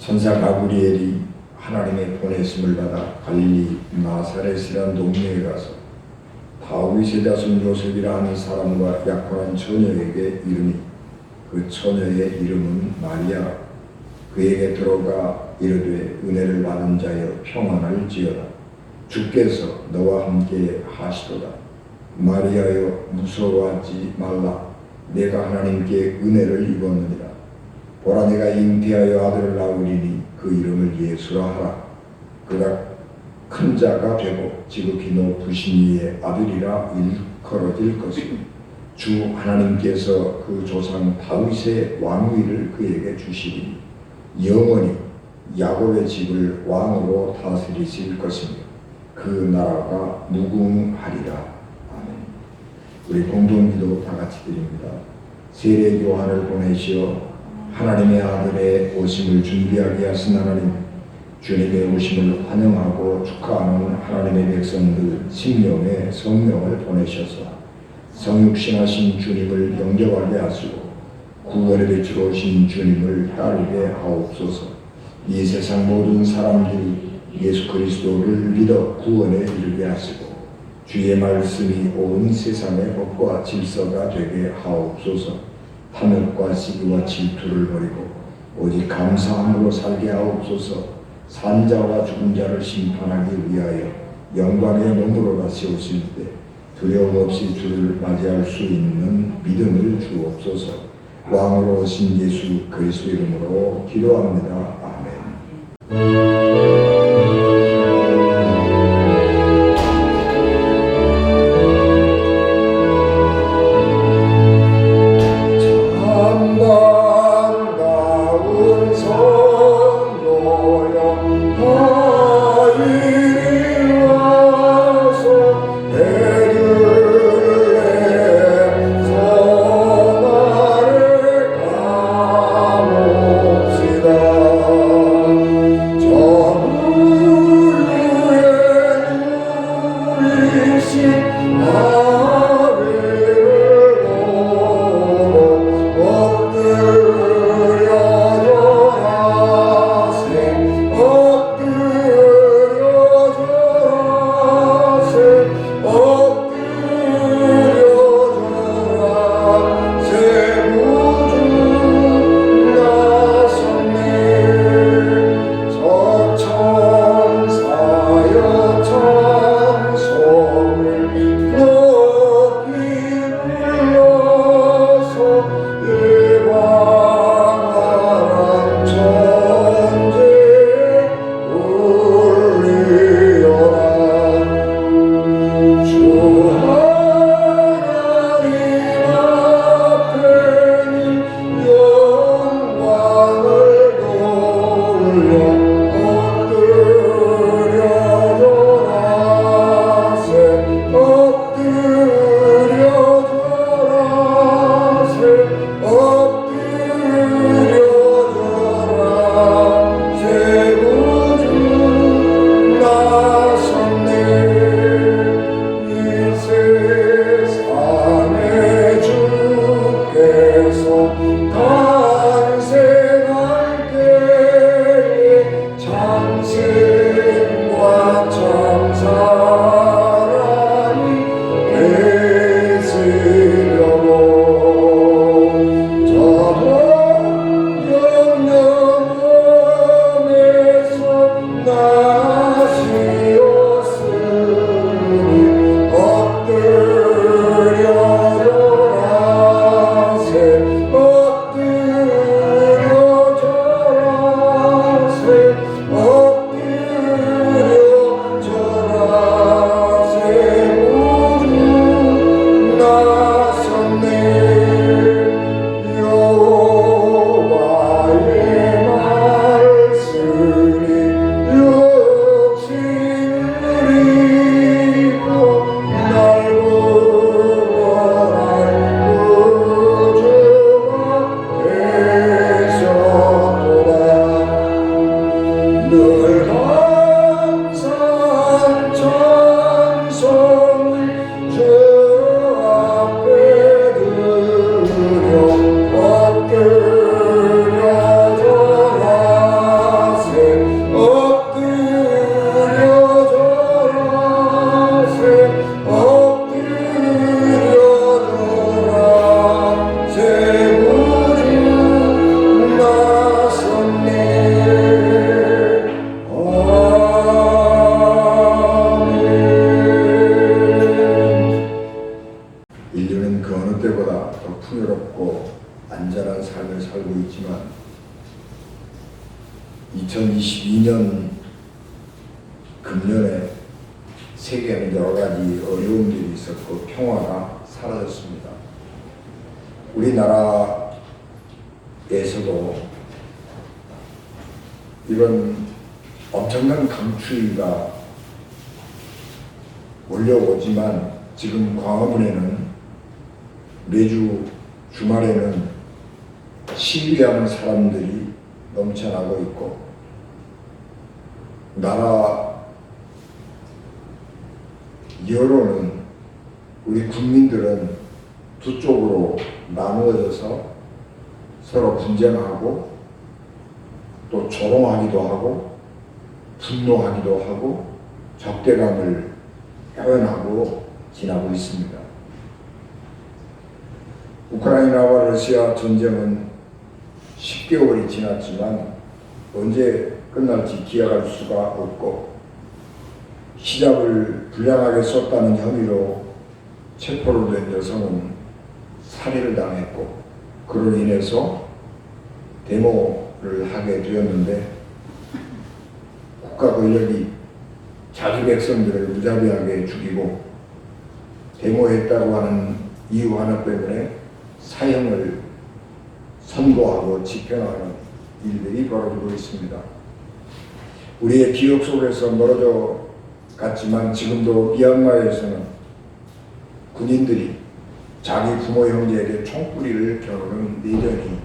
천사 가브리엘이 하나님의 보내심을 받아 갈릴리 나사렛이라는 동네에 가서 다윗의 자손 요셉이라 하는 사람과 약혼한 처녀에게 이르니 그 처녀의 이름은 마리아. 그에게 들어가 이르되 은혜를 받은 자여 평안할지어다. 주께서 너와 함께 하시도다. 마리아여 무서워하지 말라. 내가 하나님께 은혜를 입었느니라. 보라 내가 잉태하여 아들을 낳으리니 그 이름을 예수라 하라. 그가 큰 자가 되고 지극히 높으신 이의 아들이라 일컬어질 것이니 주 하나님께서 그 조상 다윗의 왕위를 그에게 주시리니 영원히 야곱의 집을 왕으로 다스리실 것이며 그 나라가 무궁하리라. 아멘. 우리 공동기도 다 같이 드립니다. 세례 요한을 보내시어 하나님의 아들의 오심을 준비하게 하신 하나님, 주님의 오심을 환영하고 축하하는 하나님의 백성들 10명의 성령을 보내셔서 성육신하신 주님을 영접하게 하시고 구원의 빛으로 오신 주님을 따르게 하옵소서. 이 세상 모든 사람들이 예수 그리스도를 믿어 구원에 이르게 하시고 주의 말씀이 온 세상의 법과 질서가 되게 하옵소서. 탐욕과 시기와 질투를 버리고 오직 감사함으로 살게 하옵소서. 산자와 죽은 자를 심판하기 위하여 영광의 몸으로 다시 오실 때 두려움 없이 주를 맞이할 수 있는 믿음을 주옵소서. 왕으로 오신 예수 그리스도 이름으로 기도합니다. 아멘. 저 우리가 더 풍요롭고 안전한 삶을 살고 있지만 2022년 금년에 세계에는 여러 가지 어려움들이 있었고 평화가 사라졌습니다. 우리나라에서도 이런 엄청난 강추위가 몰려오지만 지금 광화문에는 매주 주말에는 시위하는 사람들이 넘쳐나고 있고 나라 여론은 우리 국민들은 두 쪽으로 나누어져서 서로 분쟁하고 또 조롱하기도 하고 분노하기도 하고 적대감을 표현하고 지나고 있습니다. 우크라이나와 러시아 전쟁은 10개월이 지났지만 언제 끝날지 기약할 수가 없고 시작을 불량하게 썼다는 혐의로 체포로 된 여성은 살해를 당했고 그로 인해서 데모를 하게 되었는데 국가 권력이 자주 백성들을 무자비하게 죽이고 데모했다고 하는 이유 하나 때문에 사형을 선고하고 집행하는 일들이 벌어지고 있습니다. 우리의 기억 속에서 멀어져 갔지만 지금도 미얀마에서는 군인들이 자기 부모 형제에게 총구리를 겨누는 내전이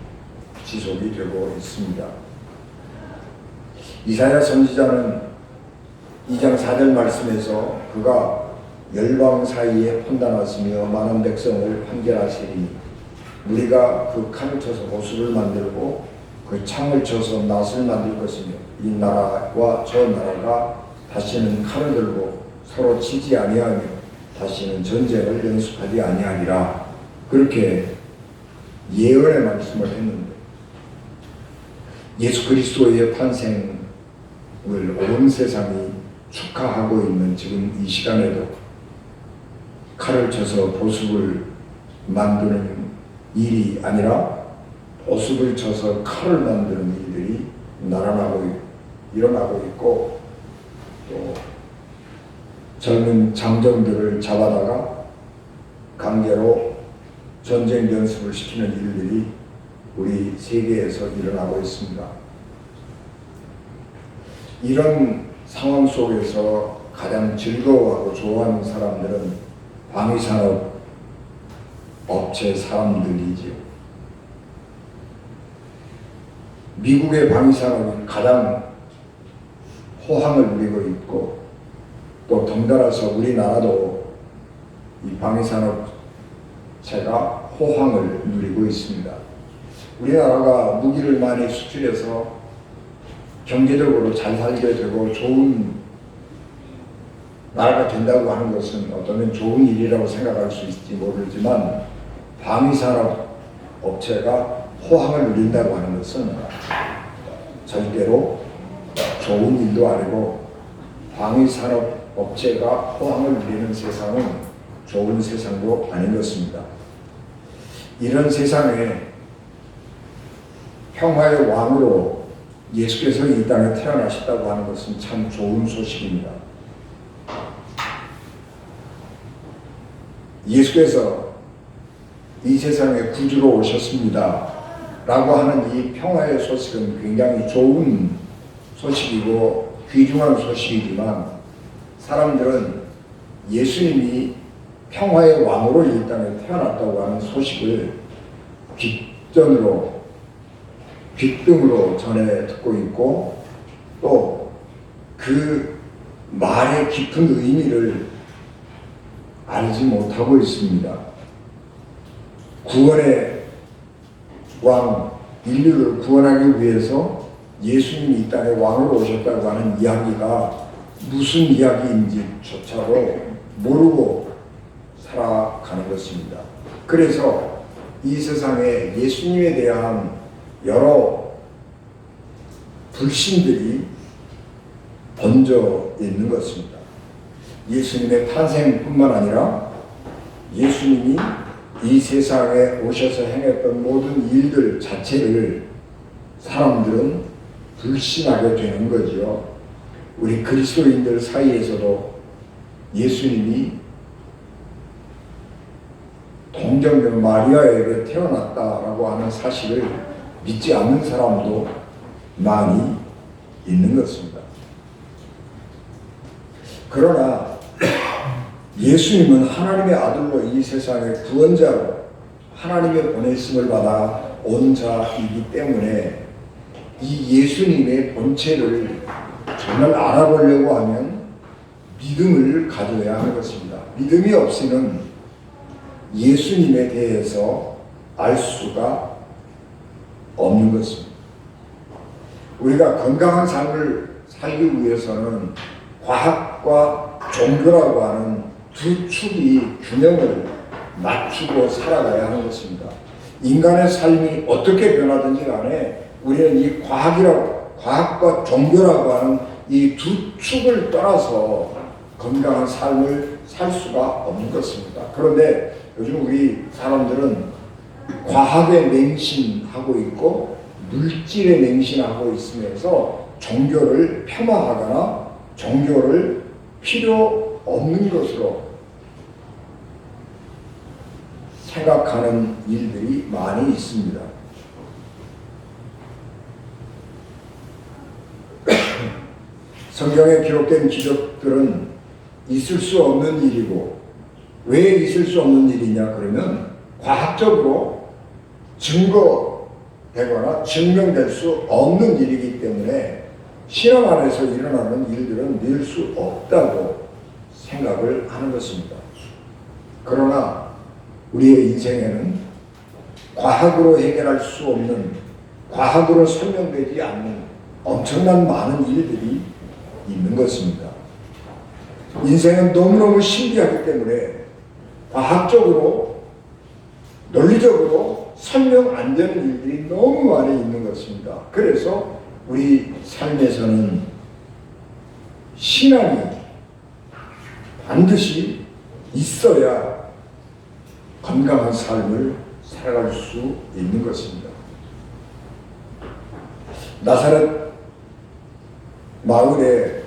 지속이 되고 있습니다. 이사야 선지자는 2장 4절 말씀에서 그가 열방 사이에 판단하시며 많은 백성을 판결하시리니 우리가 그 칼을 쳐서 보수를 만들고 그 창을 쳐서 낫을 만들 것이며 이 나라와 저 나라가 다시는 칼을 들고 서로 치지 아니하며 다시는 전쟁을 연습하지 아니하리라. 그렇게 예언의 말씀을 했는데 예수 그리스도의 탄생을 온 세상이 축하하고 있는 지금 이 시간에도 칼을 쳐서 보습을 만드는 일이 아니라 보습을 쳐서 칼을 만드는 일들이 일어나고 있고 또 젊은 장정들을 잡아다가 강제로 전쟁 연습을 시키는 일들이 우리 세계에서 일어나고 있습니다. 이런 상황 속에서 가장 즐거워하고 좋아하는 사람들은 방위산업 업체 사람들이지요. 미국의 방위산업이 가장 호황을 누리고 있고 또 덩달아서 우리나라도 이 방위산업체가 호황을 누리고 있습니다. 우리나라가 무기를 많이 수출해서 경제적으로 잘 살게 되고 좋은 나라가 된다고 하는 것은 어쩌면 좋은 일이라고 생각할 수 있을지 모르지만 방위산업 업체가 호황을 누린다고 하는 것은 절대로 좋은 일도 아니고 방위산업 업체가 호황을 누리는 세상은 좋은 세상도 아닌 것입니다. 이런 세상에 평화의 왕으로 예수께서 이 땅에 태어나셨다고 하는 것은 참 좋은 소식입니다. 예수께서 이 세상에 구주로 오셨습니다 라고 하는 이 평화의 소식은 굉장히 좋은 소식이고 귀중한 소식이지만 사람들은 예수님이 평화의 왕으로 이 땅에 태어났다고 하는 소식을 귓등으로 전해 듣고 있고 또 그 말의 깊은 의미를 알지 못하고 있습니다. 구원의 왕, 인류를 구원하기 위해서 예수님이 이 땅에 왕으로 오셨다고 하는 이야기가 무슨 이야기인지조차도 모르고 살아가는 것입니다. 그래서 이 세상에 예수님에 대한 여러 불신들이 번져 있는 것입니다. 예수님의 탄생뿐만 아니라 예수님이 이 세상에 오셔서 행했던 모든 일들 자체를 사람들은 불신하게 되는 거죠. 우리 그리스도인들 사이에서도 예수님이 동정녀 마리아에게 태어났다라고 하는 사실을 믿지 않는 사람도 많이 있는 것입니다. 그러나 예수님은 하나님의 아들로 이 세상의 구원자로 하나님의 보내심을 받아 온 자이기 때문에 이 예수님의 본체를 정말 알아보려고 하면 믿음을 가져야 하는 것입니다. 믿음이 없이는 예수님에 대해서 알 수가 없는 것입니다. 우리가 건강한 삶을 살기 위해서는 과학과 종교라고 하는 두 축이 균형을 맞추고 살아가야 하는 것입니다. 인간의 삶이 어떻게 변하든지 간에 우리는 이 과학과 종교라고 하는 이 두 축을 떠나서 건강한 삶을 살 수가 없는 것입니다. 그런데 요즘 우리 사람들은 과학에 맹신하고 있고 물질에 맹신하고 있으면서 종교를 폄하하거나 종교를 필요 없는 것으로 생각하는 일들이 많이 있습니다. 성경에 기록된 기적들은 있을 수 없는 일이고, 왜 있을 수 없는 일이냐 그러면 과학적으로 증거되거나 증명될 수 없는 일이기 때문에 신앙 안에서 일어나는 일들은 믿을 수 없다고 생각을 하는 것입니다. 그러나 우리의 인생에는 과학으로 해결할 수 없는, 과학으로 설명되지 않는 엄청난 많은 일들이 있는 것입니다. 인생은 너무너무 신기하기 때문에 과학적으로, 논리적으로 설명 안 되는 일들이 너무 많이 있는 것입니다. 그래서 우리 삶에서는 신앙이 반드시 있어야 건강한 삶을 살아갈 수 있는 것입니다. 나사렛 마을에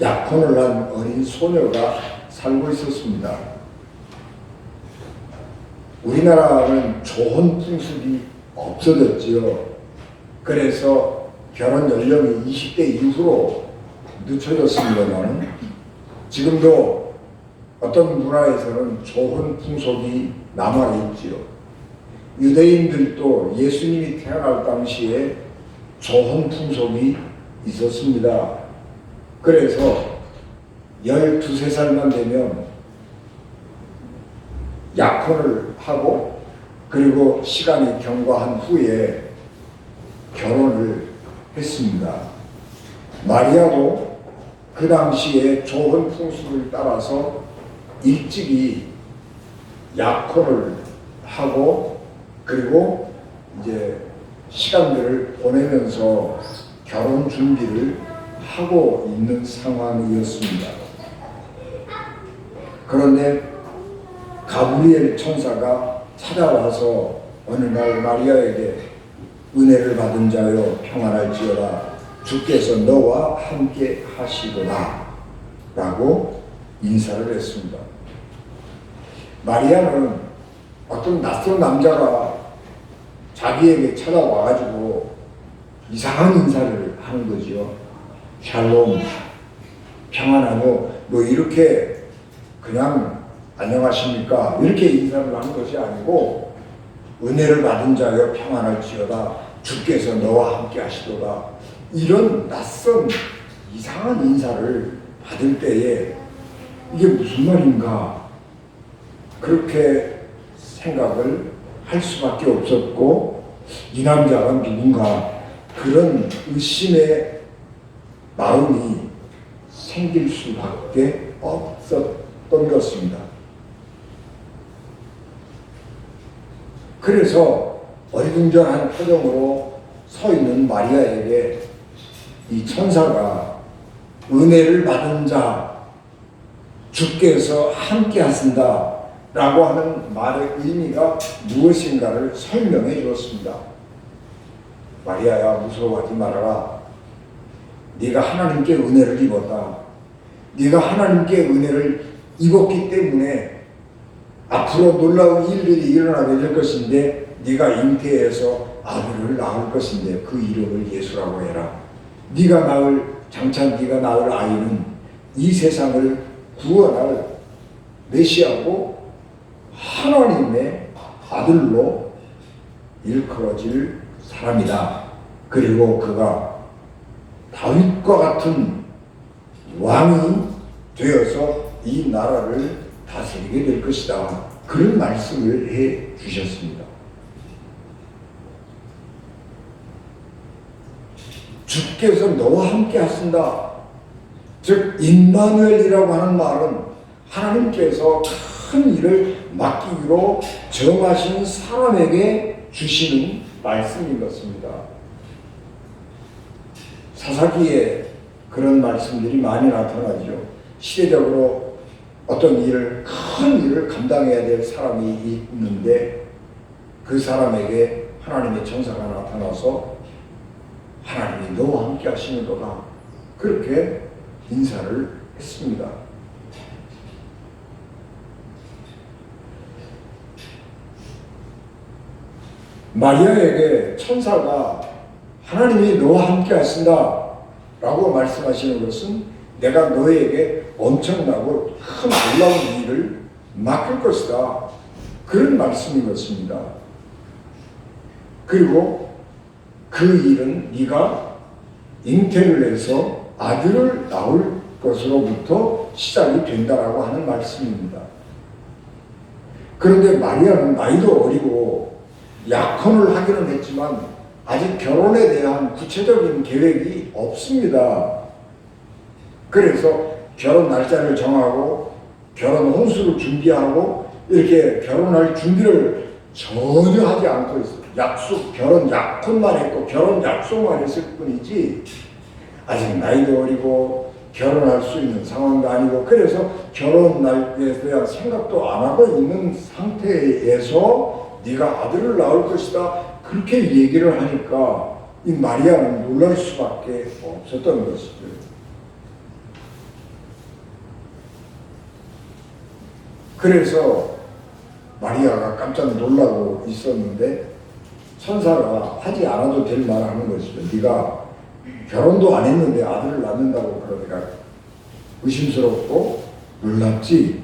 약혼을 한 어린 소녀가 살고 있었습니다. 우리나라는 좋은 풍습이 없어졌지요. 그래서 결혼 연령이 20대 이후로 늦춰졌습니다만 지금도 어떤 문화에서는 좋은 풍속이 남아있지요. 유대인들도 예수님이 태어날 당시에 좋은 풍속이 있었습니다. 그래서 12~13살만 되면 약혼을 하고 그리고 시간이 경과한 후에 결혼을 했습니다. 마리아도 그 당시에 좋은 풍습을 따라서 일찍이 약혼을 하고 그리고 이제 시간들을 보내면서 결혼 준비를 하고 있는 상황이었습니다. 그런데 가브리엘 천사가 찾아와서 어느 날 마리아에게 은혜를 받은 자여 평안할지어다 주께서 너와 함께 하시도다 라고 인사를 했습니다. 마리아는 어떤 낯선 남자가 자기에게 찾아와가지고 이상한 인사를 하는 거지요. 샬롬, 평안하뇨, 뭐 이렇게 그냥 안녕하십니까 이렇게 인사를 하는 것이 아니고 은혜를 받은 자여 평안할지어다 주께서 너와 함께 하시도다 이런 낯선 이상한 인사를 받을 때에 이게 무슨 말인가 그렇게 생각을 할 수밖에 없었고 이 남자가 누군가 그런 의심의 마음이 생길 수밖에 없었던 것입니다. 그래서 어리둥절한 표정으로 서 있는 마리아에게 이 천사가 은혜를 받은 자 주께서 함께 하신다 라고 하는 말의 의미가 무엇인가를 설명해 주었습니다. 마리아야, 무서워하지 말아라. 네가 하나님께 은혜를 입었다. 네가 하나님께 은혜를 입었기 때문에 앞으로 놀라운 일들이 일어나게 될 것인데, 네가 잉태해서 아들을 낳을 것인데 그 이름을 예수라고 해라. 장차 네가 낳을 아이는 이 세상을 구원할 메시아고 하나님의 아들로 일컬어질 사람이다. 그리고 그가 다윗과 같은 왕이 되어서 이 나라를 다스리게 될 것이다. 그런 말씀을 해 주셨습니다. 주께서 너와 함께 하신다. 즉 임마누엘이라고 하는 말은 하나님께서 큰 일을 맡기기로 정하신 사람에게 주시는 말씀인 것입니다. 사사기에 그런 말씀들이 많이 나타나죠. 시대적으로 어떤 큰 일을 감당해야 될 사람이 있는데 그 사람에게 하나님의 천사가 나타나서 하나님이 너와 함께 하시는 거다. 그렇게 인사를 했습니다. 마리아에게 천사가 하나님이 너와 함께 하신다 라고 말씀하시는 것은 내가 너에게 엄청나고 큰 놀라운 일을 맡길 것이다. 그런 말씀인 것입니다. 그리고 그 일은 네가 잉태를 해서 아들을 낳을 것으로부터 시작이 된다라고 하는 말씀입니다. 그런데 마리아는 나이도 어리고 약혼을 하기는 했지만 아직 결혼에 대한 구체적인 계획이 없습니다. 그래서 결혼 날짜를 정하고 결혼 혼수를 준비하고 이렇게 결혼할 준비를 전혀 하지 않고 있어요. 결혼 약혼만 했고 결혼 약속만 했을 뿐이지 아직 나이도 어리고 결혼할 수 있는 상황도 아니고, 그래서 결혼 날짜에 대한 생각도 안 하고 있는 상태에서 네가 아들을 낳을 것이다 그렇게 얘기를 하니까 이 마리아는 놀랄 수밖에 없었던 것이죠. 그래서 마리아가 깜짝 놀라고 있었는데 천사가 하지 않아도 될 말 하는 것이죠. 네가 결혼도 안 했는데 아들을 낳는다고 그러니까 의심스럽고 놀랍지.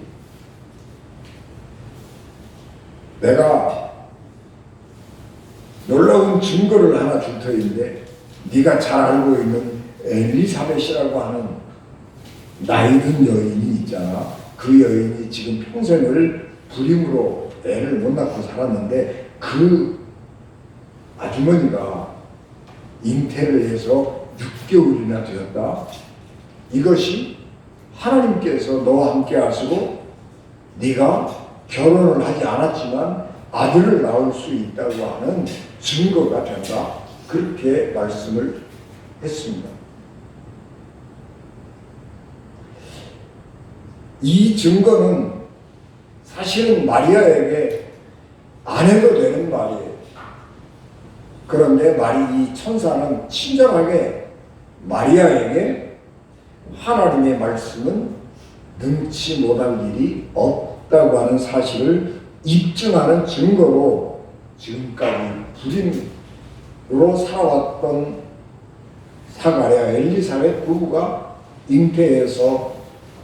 내가 놀라운 증거를 하나 줄 터인데 네가 잘 알고 있는 엘리사벳이라고 하는 나이든 여인이 있잖아. 그 여인이 지금 평생을 불임으로 애를 못 낳고 살았는데 그 아주머니가 잉태를 해서 6개월이나 되었다. 이것이 하나님께서 너와 함께 하시고 네가 결혼을 하지 않았지만 아들을 낳을 수 있다고 하는 증거가 된다. 그렇게 말씀을 했습니다. 이 증거는 사실은 마리아에게 안 해도 되는 말이에요. 그런데 이 천사는 친절하게 마리아에게 하나님의 말씀은 능치 못할 일이 없다고 하는 사실을 입증하는 증거로 지금까지 불임으로 살아왔던 사가랴 엘리사벳 부부가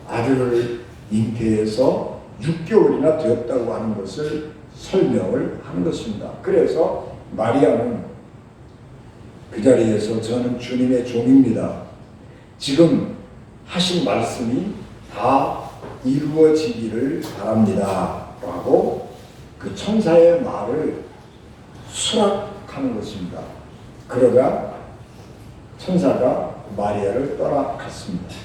아들을 잉태해서 6개월이나 되었다고 하는 것을 설명을 하는 것입니다. 그래서 마리아는 그 자리에서 저는 주님의 종입니다. 지금 하신 말씀이 다 이루어지기를 바랍니다. 라고 그 천사의 말을 수락하는 것입니다. 그러자 천사가 마리아를 떠나갔습니다.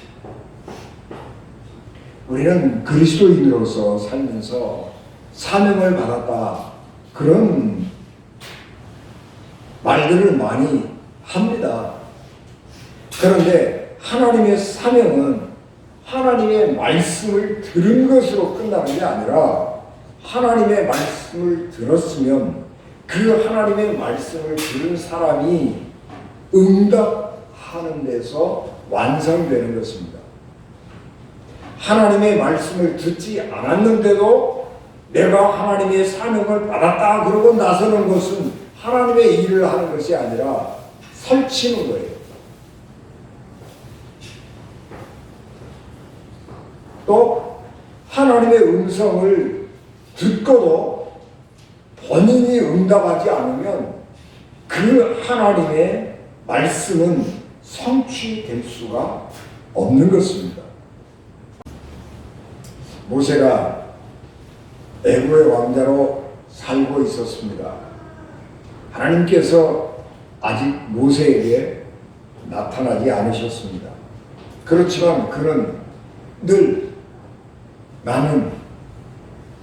우리는 그리스도인으로서 살면서 사명을 받았다. 그런 말들을 많이 합니다. 그런데 하나님의 사명은 하나님의 말씀을 들은 것으로 끝나는 게 아니라 하나님의 말씀을 들었으면 그 하나님의 말씀을 들은 사람이 응답하는 데서 완성되는 것입니다. 하나님의 말씀을 듣지 않았는데도 내가 하나님의 사명을 받았다 그러고 나서는 것은 하나님의 일을 하는 것이 아니라 설치는 거예요. 또 하나님의 음성을 듣고도 본인이 응답하지 않으면 그 하나님의 말씀은 성취될 수가 없는 것입니다. 모세가 애굽의 왕자로 살고 있었습니다. 하나님께서 아직 모세에게 나타나지 않으셨습니다. 그렇지만 그는 늘 나는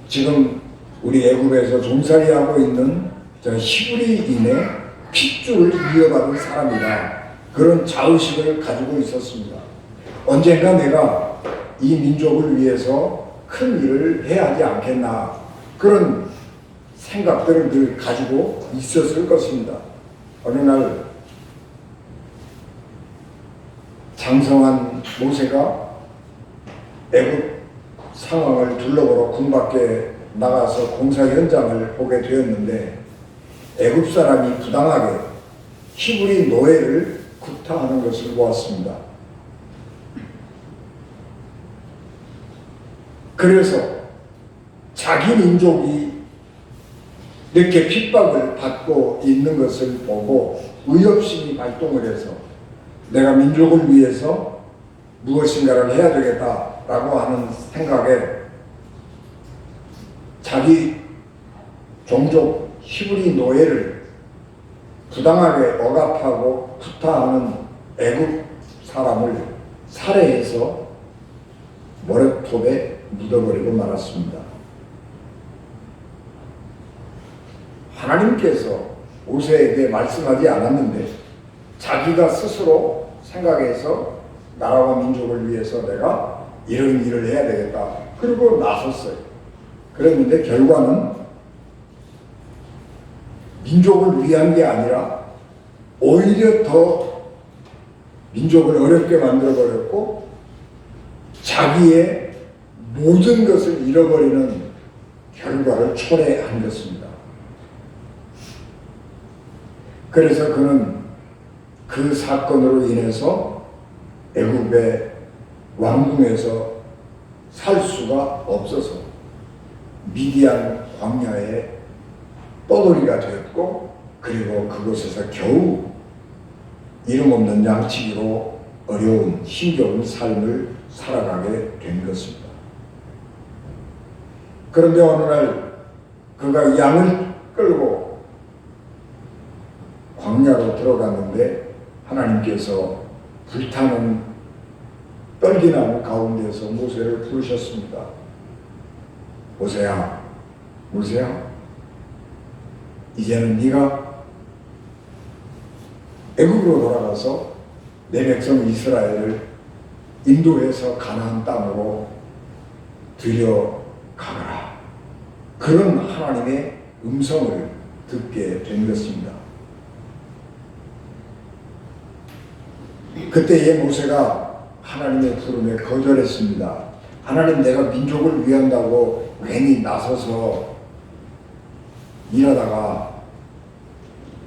지금 우리 애굽에서 종살이하고 있는 저 히브리인의 핏줄을 이어받은 사람이다. 그런 자의식을 가지고 있었습니다. 언젠가 내가 이 민족을 위해서 큰 일을 해야 하지 않겠나 그런 생각들을 늘 가지고 있었을 것입니다. 어느 날 장성한 모세가 애굽 상황을 둘러보러 군 밖에 나가서 공사 현장을 보게 되었는데 애굽 사람이 부당하게 히브리 노예를 구타하는 것을 보았습니다. 그래서 자기 민족이 이렇게 핍박을 받고 있는 것을 보고 의협심이 발동을 해서 내가 민족을 위해서 무엇인가를 해야 되겠다라고 하는 생각에 자기 종족 히브리 노예를 부당하게 억압하고 구타하는 애굽 사람을 살해해서 모래톱에 묻어버리고 말았습니다. 하나님께서 모세에게 말씀하지 않았는데 자기가 스스로 생각해서 나라와 민족을 위해서 내가 이런 일을 해야 되겠다. 그리고 나섰어요. 그랬는데 결과는 민족을 위한 게 아니라 오히려 더 민족을 어렵게 만들어버렸고 자기의 모든 것을 잃어버리는 결과를 초래한 것입니다. 그래서 그는 그 사건으로 인해서 애굽의 왕궁에서 살 수가 없어서 미디안 광야에 떠돌이가 되었고 그리고 그곳에서 겨우 이름 없는 양치기로 어려운 힘겨운 삶을 살아가게 된 것입니다. 그런데 어느 날 그가 양을 끌고 광야로 들어갔는데 하나님께서 불타는 떨기나무 가운데서 모세를 부르셨습니다. 모세야, 모세야, 이제는 네가 애굽으로 돌아가서 내 백성 이스라엘을 인도해서 가나안 땅으로 들여가거라. 그런 하나님의 음성을 듣게 된 것입니다. 그때의 모세가 하나님의 부름에 거절했습니다. 하나님, 내가 민족을 위한다고 괜히 나서서 일하다가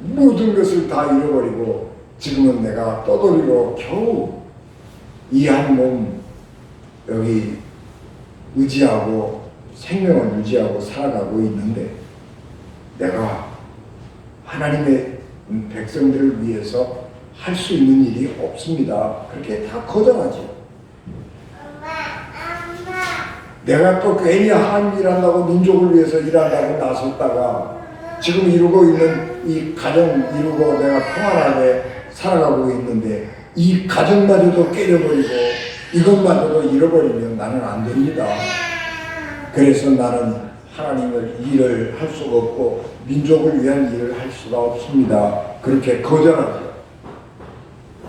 모든 것을 다 잃어버리고 지금은 내가 떠돌이로 겨우 이 한 몸 여기 의지하고 생명을 유지하고 살아가고 있는데 내가 하나님의 백성들을 위해서 할 수 있는 일이 없습니다. 그렇게 다 거절하죠. 내가 또 괜히 하나님 일한다고 민족을 위해서 일한다고 나섰다가 지금 이루고 있는 이 가정 이루고 내가 평안하게 살아가고 있는데 이 가정마저도 깨져버리고 이것마저도 잃어버리면 나는 안 됩니다. 그래서 나는 하나님을 일을 할 수가 없고 민족을 위한 일을 할 수가 없습니다. 그렇게 거절하죠.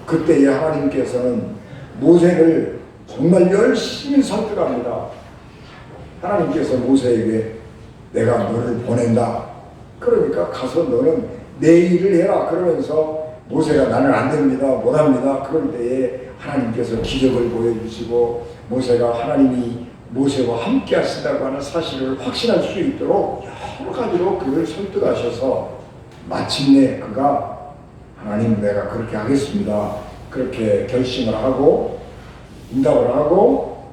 그때에 하나님께서는 모세를 정말 열심히 설득합니다. 하나님께서 모세에게 내가 너를 보낸다. 그러니까 가서 너는 내 일을 해라. 그러면서 모세가 나는 안 됩니다. 못합니다. 그럴 때에 하나님께서 기적을 보여주시고 모세가 하나님이 모세와 함께 하시다고 하는 사실을 확신할 수 있도록 여러 가지로 그를 설득하셔서 마침내 그가 하나님 내가 그렇게 하겠습니다. 그렇게 결심을 하고 응답을 하고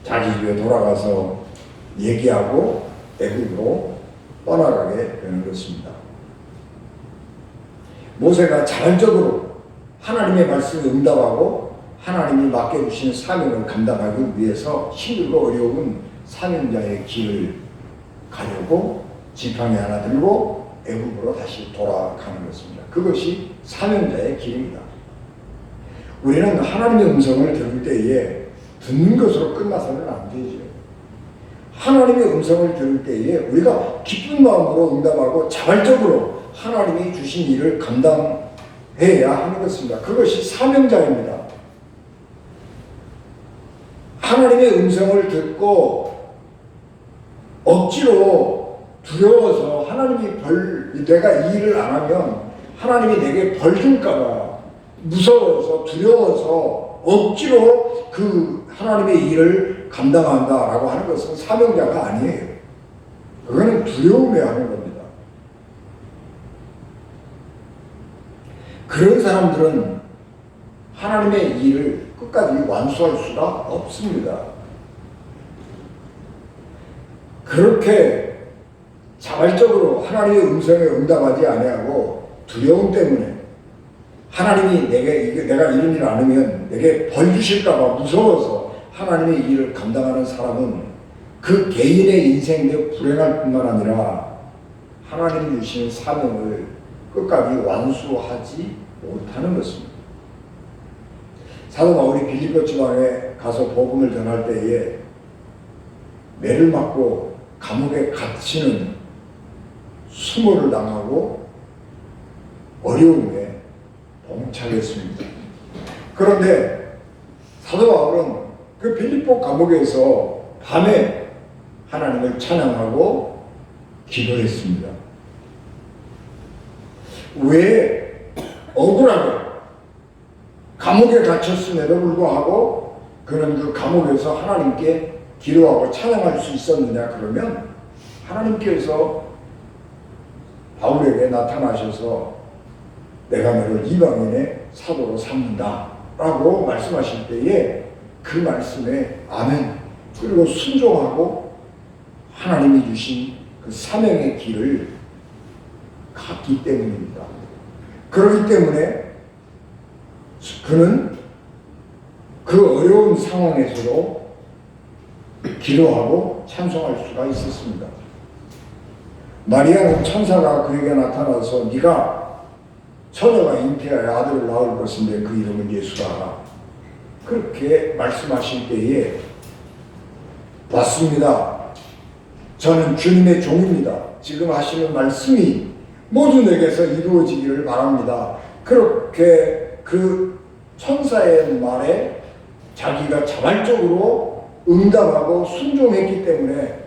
자기 집에 돌아가서 얘기하고 애굽으로 떠나가게 되는 것입니다. 모세가 자발적으로 하나님의 말씀에 응답하고 하나님이 맡겨주신 사명을 감당하기 위해서 힘들고 어려운 사명자의 길을 가려고 지팡이 하나 들고 애굽으로 다시 돌아가는 것입니다. 그것이 사명자의 길입니다. 우리는 하나님의 음성을 들을 때에 듣는 것으로 끝나서는 안 되죠. 하나님의 음성을 들을 때에 우리가 기쁜 마음으로 응답하고 자발적으로 하나님이 주신 일을 감당해야 하는 것입니다. 그것이 사명자입니다. 하나님의 음성을 듣고 억지로 두려워서 하나님이 내가 이 일을 안 하면 하나님이 내게 벌 줄까봐 무서워서 두려워서 억지로 그 하나님의 일을 감당한다라고 하는 것은 사명자가 아니에요. 그거는 두려움에 하는 겁니다. 그런 사람들은 하나님의 일을 끝까지 완수할 수가 없습니다. 그렇게 자발적으로 하나님의 음성에 응답하지 아니하고 두려움 때문에 하나님이 내가 이런 일을 안 하면 내게 벌 주실까봐 무서워서 하나님의 일을 감당하는 사람은 그 개인의 인생도 불행할 뿐만 아니라 하나님이 주시는 사명을 끝까지 완수하지 못하는 것입니다. 사도 바울이 빌립보 지방에 가서 복음을 전할 때에 매를 맞고 감옥에 갇히는 수모를 당하고 어려움에 봉착했습니다. 그런데 사도 바울은 그 빌립보 감옥에서 밤에 하나님을 찬양하고 기도했습니다. 왜 억울하게 감옥에 갇혔음에도 불구하고 그는 그 감옥에서 하나님께 기도하고 찬양할 수 있었느냐 그러면 하나님께서 바울에게 나타나셔서 내가 너를 이방인의 사도로 삼는다 라고 말씀하실 때에 그 말씀에 아멘 그리고 순종하고 하나님이 주신 그 사명의 길을 갔기 때문입니다. 그렇기 때문에 그는 그 어려운 상황에서도 기도하고 찬송할 수가 있었습니다. 마리아는 천사가 그에게 나타나서 네가 처녀가 잉태하여 아들을 낳을 것인데 그 이름은 예수라 하라. 그렇게 말씀하실 때에 맞습니다. 저는 주님의 종입니다. 지금 하시는 말씀이 모두 내게서 이루어지기를 바랍니다. 그렇게 그 천사의 말에 자기가 자발적으로 응답하고 순종했기 때문에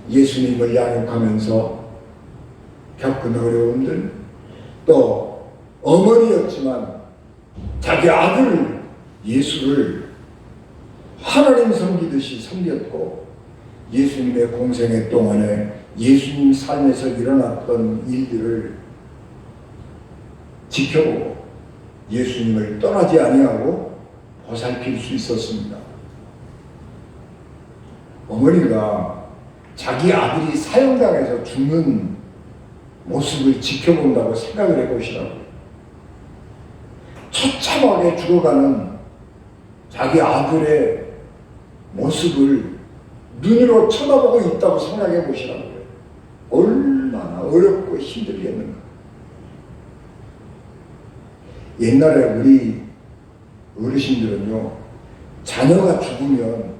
예수님을 양육하면서 겪은 어려움들 또 어머니였지만 자기 아들 예수를 하나님 섬기듯이 섬겼고 예수님의 공생애 동안에 예수님 삶에서 일어났던 일들을 지켜보고 예수님을 떠나지 아니하고 보살필 수 있었습니다. 어머니가 자기 아들이 사형당해서 죽는 모습을 지켜본다고 생각을 해보시라고요. 처참하게 죽어가는 자기 아들의 모습을 눈으로 쳐다보고 있다고 생각해 보시라고요. 얼마나 어렵고 힘들겠는가. 옛날에 우리 어르신들은요, 자녀가 죽으면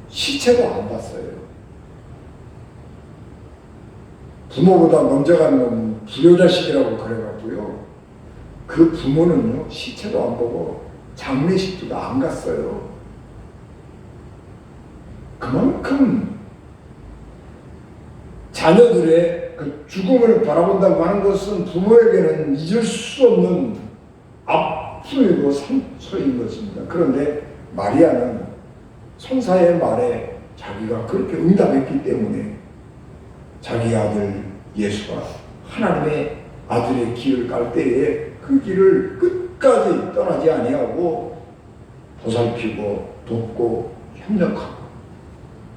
시체도 안 봤어요. 부모보다 먼저 가는 건 불효자식이라고 그래가지고요. 그 부모는요, 시체도 안 보고 장례식도 안 갔어요. 그만큼 자녀들의 그 죽음을 바라본다고 하는 것은 부모에게는 잊을 수 없는 아픔이고 상처인 것입니다. 그런데 마리아는 천사의 말에 자기가 그렇게 응답했기 때문에 자기 아들 예수가 하나님의 아들의 길을 갈 때에 그 길을 끝까지 떠나지 아니하고 보살피고 돕고 협력하고,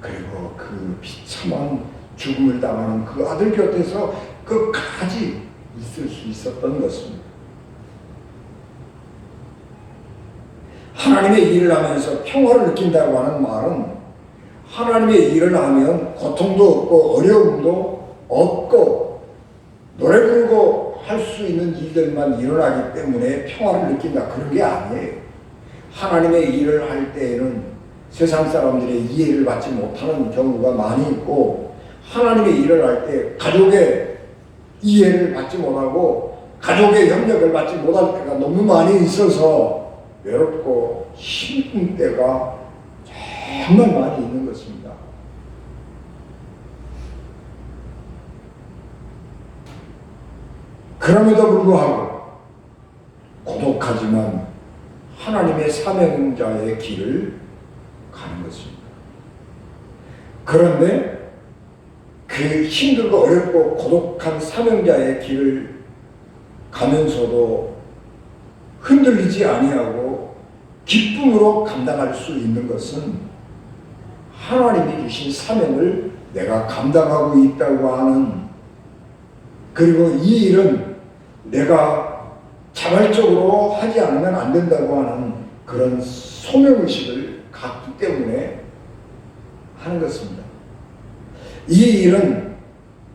그리고 그 비참한 죽음을 당하는 그 아들 곁에서 끝까지 있을 수 있었던 것입니다. 하나님의 일을 하면서 평화를 느낀다고 하는 말은 하나님의 일을 하면 고통도 없고 어려움도 없고 노래 부르고 할 수 있는 일들만 일어나기 때문에 평화를 느낀다, 그런 게 아니에요. 하나님의 일을 할 때에는 세상 사람들의 이해를 받지 못하는 경우가 많이 있고, 하나님의 일을 할 때 가족의 이해를 받지 못하고 가족의 협력을 받지 못할 때가 너무 많이 있어서 외롭고 힘든 때가 정말 많이 있는 것입니다. 그럼에도 불구하고 고독하지만 하나님의 사명자의 길을 가는 것입니다. 그런데 그 힘들고 어렵고 고독한 사명자의 길을 가면서도 흔들리지 아니하고 기쁨으로 감당할 수 있는 것은 하나님이 주신 사명을 내가 감당하고 있다고 하는, 그리고 이 일은 내가 자발적으로 하지 않으면 안 된다고 하는 그런 소명의식을 갖기 때문에 하는 것입니다. 이 일은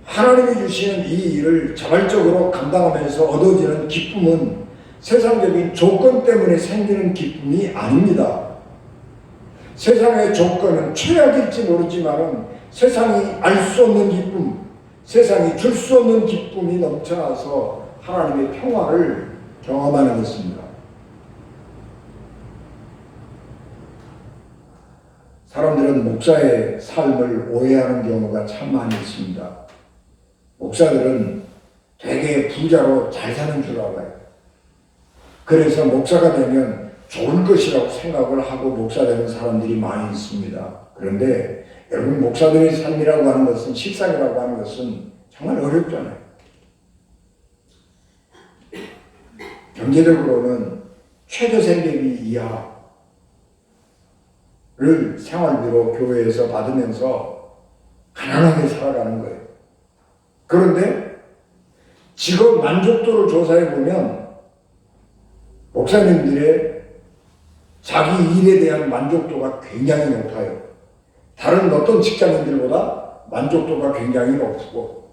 하나님이 주시는 이 일을 자발적으로 감당하면서 얻어지는 기쁨은 세상적인 조건 때문에 생기는 기쁨이 아닙니다. 세상의 조건은 최악일지 모르지만 세상이 알 수 없는 기쁨, 세상이 줄 수 없는 기쁨이 넘쳐나서 하나님의 평화를 경험하는 것입니다. 사람들은 목사의 삶을 오해하는 경우가 참 많이 있습니다. 목사들은 되게 부자로 잘 사는 줄 알아요. 그래서 목사가 되면 좋을 것이라고 생각을 하고 목사 되는 사람들이 많이 있습니다. 그런데 여러분, 목사들의 삶이라고 하는 것은, 식상이라고 하는 것은 정말 어렵잖아요. 경제적으로는 최저생계비 이하를 생활비로 교회에서 받으면서 가난하게 살아가는 거예요. 그런데 직업 만족도를 조사해 보면 목사님들의 자기 일에 대한 만족도가 굉장히 높아요. 다른 어떤 직장인들보다 만족도가 굉장히 높고,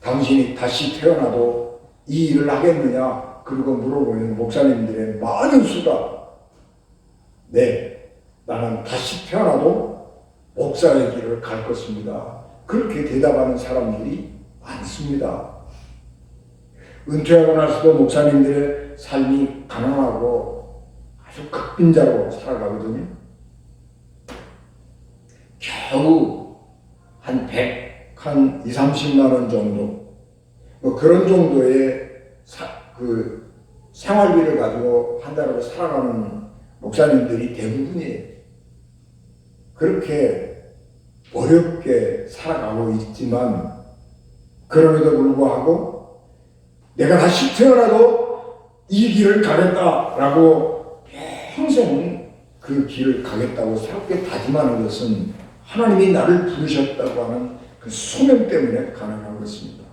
당신이 다시 태어나도 이 일을 하겠느냐 그리고 물어보면 목사님들의 많은 수가 네, 나는 다시 태어나도 목사의 길을 갈 것입니다, 그렇게 대답하는 사람들이 많습니다. 은퇴하고 나서도 목사님들의 삶이 가난하고 아주 극빈자로 살아가거든요. 겨우 한 2, 30만 원 정도, 그런 정도의 생활비를 가지고 한 달을 살아가는 목사님들이 대부분이에요. 그렇게 어렵게 살아가고 있지만, 그럼에도 불구하고 내가 다시 태어나도 이 길을 가겠다라고 평생 그 길을 가겠다고 새롭게 다짐하는 것은 하나님이 나를 부르셨다고 하는 그 소명 때문에 가능한 것입니다.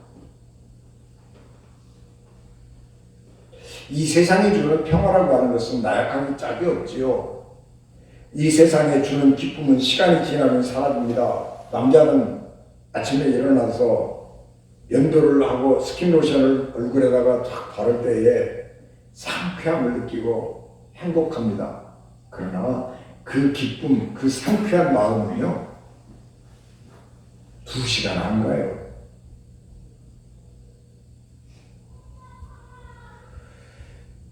이 세상이 주는 평화라고 하는 것은 나약함이 짝이 없지요. 이 세상에 주는 기쁨은 시간이 지나면 사라집니다. 남자는 아침에 일어나서 면도를 하고 스킨로션을 얼굴에다가 탁 바를 때에 상쾌함을 느끼고 행복합니다. 그러나 그 기쁨, 그 상쾌한 마음은요, 2시간 안 가요.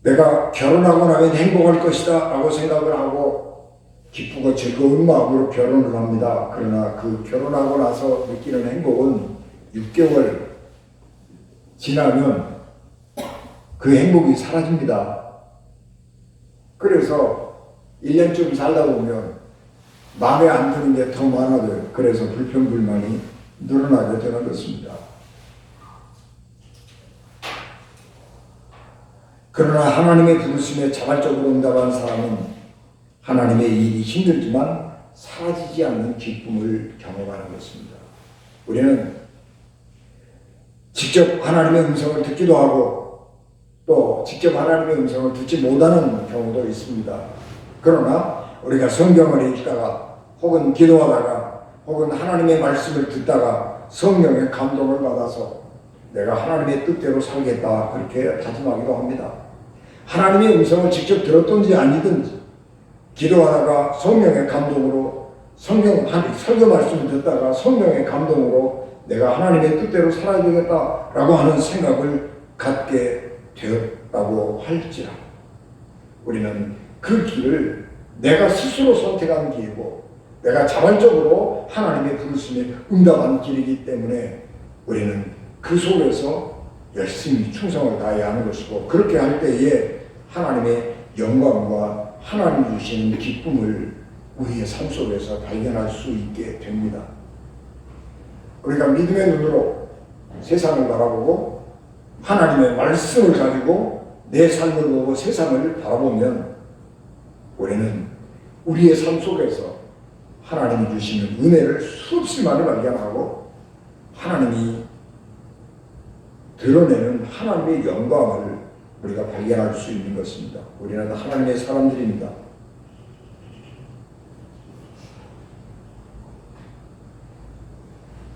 내가 결혼하고 나면 행복할 것이다 라고 생각을 하고 기쁘고 즐거운 마음으로 결혼을 합니다. 그러나 그 결혼하고 나서 느끼는 행복은 6개월 지나면 그 행복이 사라집니다. 그래서 1년쯤 살다 보면 마음에 안 드는 게 더 많아져요. 그래서 불평불만이 늘어나게 되는 것입니다. 그러나 하나님의 부르심에 자발적으로 응답한 사람은 하나님의 일이 힘들지만 사라지지 않는 기쁨을 경험하는 것입니다. 우리는 직접 하나님의 음성을 듣기도 하고 또 직접 하나님의 음성을 듣지 못하는 경우도 있습니다. 그러나 우리가 성경을 읽다가 혹은 기도하다가 혹은 하나님의 말씀을 듣다가 성령의 감동을 받아서 내가 하나님의 뜻대로 살겠다 그렇게 다짐하기도 합니다. 하나님의 음성을 직접 들었든지 아니든지 기도하다가 성령의 감동으로 설교 말씀을 듣다가 성령의 감동으로 내가 하나님의 뜻대로 살아야 되겠다라고 하는 생각을 갖게 되었다고 할지라도 우리는 그 길을 내가 스스로 선택한 길이고 내가 자발적으로 하나님의 부르심에 응답한 길이기 때문에 우리는 그 속에서 열심히 충성을 다해야 하는 것이고 그렇게 할 때에 하나님의 영광과 하나님 주시는 기쁨을 우리의 삶 속에서 발견할 수 있게 됩니다. 우리가 믿음의 눈으로 세상을 바라보고 하나님의 말씀을 가지고 내 삶을 보고 세상을 바라보면 우리는 우리의 삶 속에서 하나님이 주시는 은혜를 수없이 많이 발견하고 하나님이 드러내는 하나님의 영광을 우리가 발견할 수 있는 것입니다. 우리는 하나님의 사람들입니다.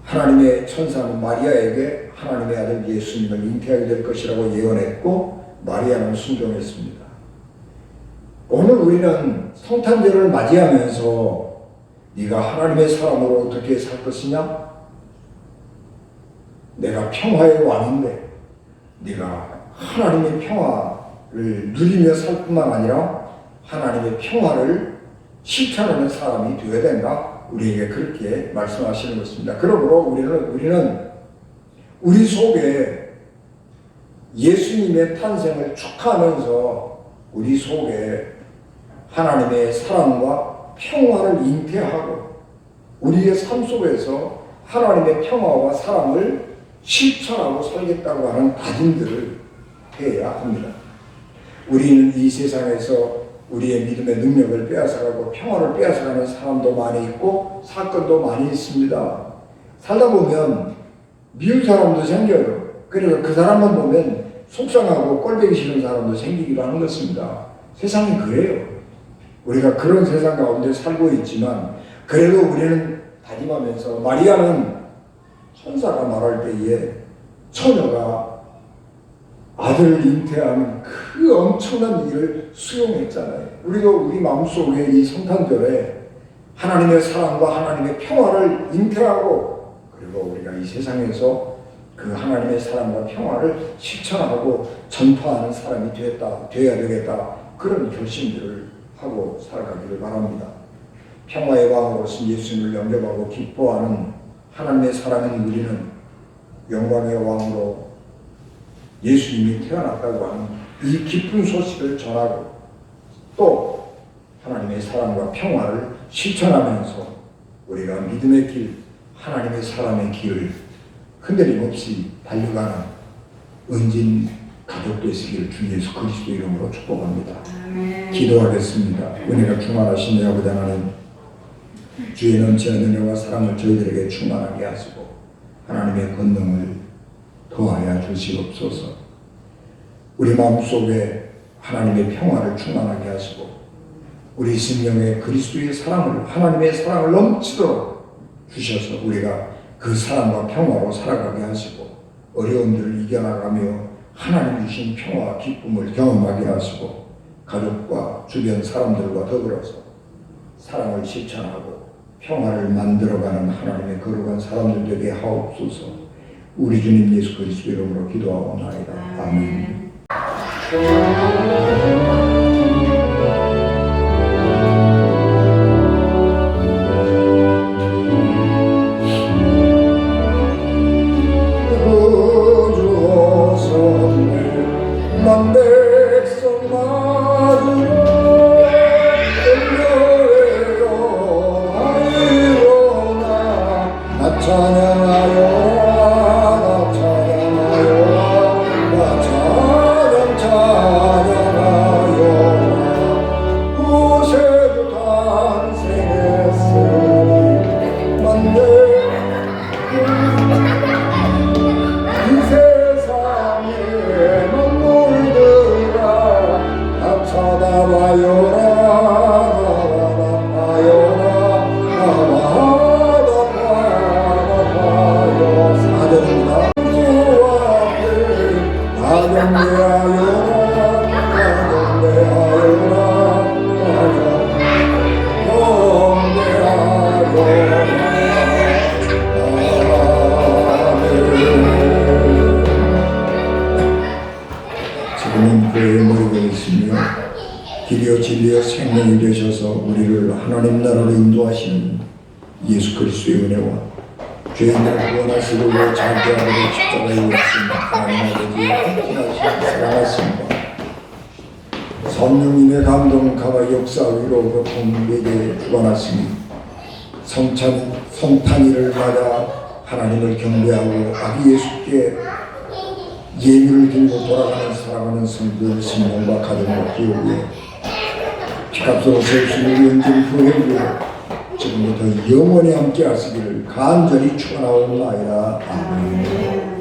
하나님의 천사는 마리아에게 하나님의 아들 예수님을 잉태하게 될 것이라고 예언했고 마리아는 순종했습니다. 오늘 우리는 성탄절을 맞이하면서 네가 하나님의 사람으로 어떻게 살 것이냐? 내가 평화의 왕인데 네가 하나님의 평화를 누리며 살 뿐만 아니라 하나님의 평화를 실천하는 사람이 되어야 된다. 우리에게 그렇게 말씀하시는 것입니다. 그러므로 우리는 우리 속에 예수님의 탄생을 축하하면서 우리 속에 하나님의 사랑과 평화를 잉태하고 우리의 삶 속에서 하나님의 평화와 사랑을 실천하고 살겠다고 하는 다짐들을 해야 합니다. 우리는 이 세상에서 우리의 믿음의 능력을 빼앗아가고 평화를 빼앗아가는 사람도 많이 있고 사건도 많이 있습니다. 살다 보면 미운 사람도 생겨요. 그래서 그 사람만 보면 속상하고 꼴보기 싫은 사람도 생기기도 하는 것입니다. 세상이 그래요. 우리가 그런 세상 가운데 살고 있지만 그래도 우리는 다짐하면서 마리아는 천사가 말할 때에 처녀가 아들을 잉태하는 그 엄청난 일을 수용했잖아요. 우리도 우리 마음속에 이 성탄절에 하나님의 사랑과 하나님의 평화를 잉태하고 그리고 우리가 이 세상에서 그 하나님의 사랑과 평화를 실천하고 전파하는 사람이 되어야 되겠다. 그런 결심들을 하고 살아가기를 바랍니다. 평화의 왕으로서 예수님을 영접하고 기뻐하는 하나님의 사람인 우리는 영광의 왕으로 예수님이 태어났다고 하는 이 기쁜 소식을 전하고 또 하나님의 사랑과 평화를 실천하면서 우리가 믿음의 길, 하나님의 사람의 길을 흔들림 없이 달려가는 은진 가족 되시기를 주 예수 그리스도 이름으로 축복합니다. 아멘. 기도하겠습니다. 은혜가 충만하신 아버지 하나님, 주의 넘치는 은혜와 사랑을 저희들에게 충만하게 하시고 하나님의 권능을 더하여 주시옵소서. 우리 마음속에 하나님의 평화를 충만하게 하시고 우리 심령에 그리스도의 사랑을, 하나님의 사랑을 넘치도록 주셔서 우리가 그 사랑과 평화로 살아가게 하시고 어려움들을 이겨나가며 하나님 주신 평화와 기쁨을 경험하게 하시고 가족과 주변 사람들과 더불어서 사랑을 실천하고 평화를 만들어가는 하나님의 거룩한 사람들 되게 하옵소서. 우리 주님 예수 그리스도 이름으로 기도하옵나이다. 아멘. 지금은 교회에 모이고 있으며 길이요 진리요 생명이 되셔서 우리를 하나님 나라로 인도하시는 예수 그리스도의 은혜와 죄인들을 구원하시고 자기하고 십자가에 오신 하나님 아버지의 함께하신 사랑하심과 성령님의 감동과 역사 위로 고통에게 주관하시니 성탄일을 맞아 하나님을 경배하고 아기 예수께 예물을 들고 돌아가는 살아가는 성도의 신령과 가정과 기업에 피값으로 세우신 우리 영적 후회를 지금부터 영원히 함께 하시기를 간절히 축원하옵나이다. 아멘.